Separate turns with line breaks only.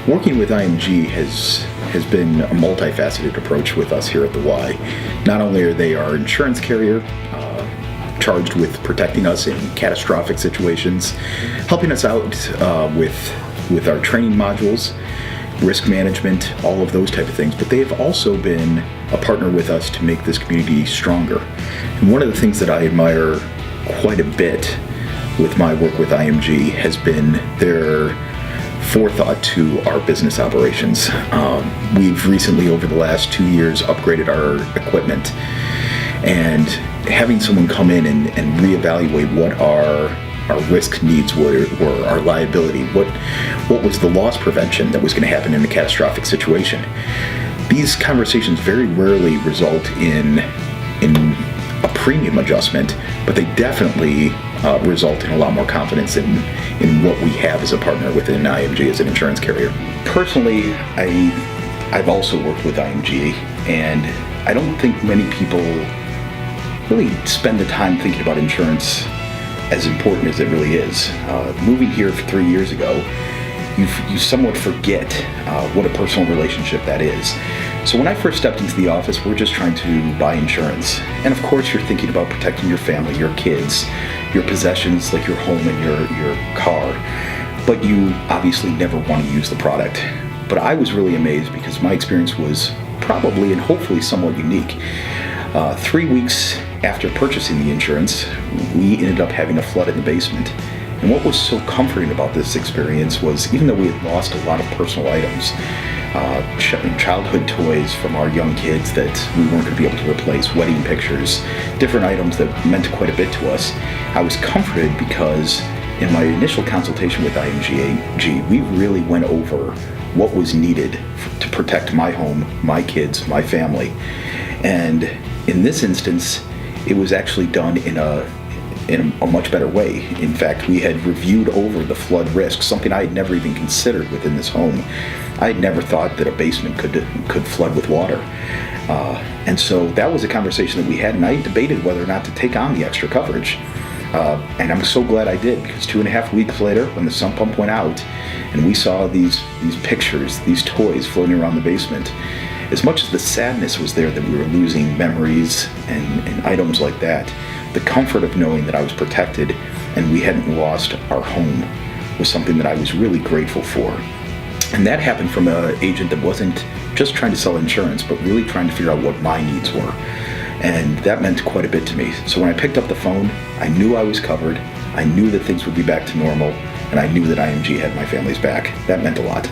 Working with IMG has been a multifaceted approach with us here at the Y. Not only are they our insurance carrier, charged with protecting us in catastrophic situations, helping us out with our training modules, risk management, all of those type of things, but they have also been a partner with us to make this community stronger. And one of the things that I admire quite a bit with my work with IMG has been their forethought to our business operations. We've recently, over the last 2 years, upgraded our equipment, and having someone come in and reevaluate what our risk needs were, our liability, what was the loss prevention that was going to happen in a catastrophic situation. These conversations very rarely result in a premium adjustment, but they definitely result in a lot more confidence in what we have as a partner within IMG as an insurance carrier. Personally, I've also worked with IMG, and I don't think many people really spend the time thinking about insurance as important as it really is. Moving here 3 years ago, you somewhat forget what a personal relationship that is. So when I first stepped into the office, we're just trying to buy insurance. And of course, you're thinking about protecting your family, your kids, your possessions like your home and your car. But you obviously never want to use the product. But I was really amazed because my experience was probably and hopefully somewhat unique. 3 weeks after purchasing the insurance, we ended up having a flood in the basement. And what was so comforting about this experience was, even though we had lost a lot of personal items, childhood toys from our young kids that we weren't going to be able to replace, wedding pictures, different items that meant quite a bit to us, I was comforted because in my initial consultation with IMG, we really went over what was needed to protect my home, my kids, my family. And in this instance, it was actually done in a much better way. In fact, we had reviewed over the flood risk, something I had never even considered within this home. I had never thought that a basement could flood with water. And so that was a conversation that we had, and I debated whether or not to take on the extra coverage. And I'm so glad I did, because 2.5 weeks later, when the sump pump went out and we saw these pictures, these toys floating around the basement, as much as the sadness was there that we were losing memories and items like that, the comfort of knowing that I was protected and we hadn't lost our home was something that I was really grateful for. And that happened from an agent that wasn't just trying to sell insurance, but really trying to figure out what my needs were. And that meant quite a bit to me. So when I picked up the phone, I knew I was covered, I knew that things would be back to normal, and I knew that IMG had my family's back. That meant a lot.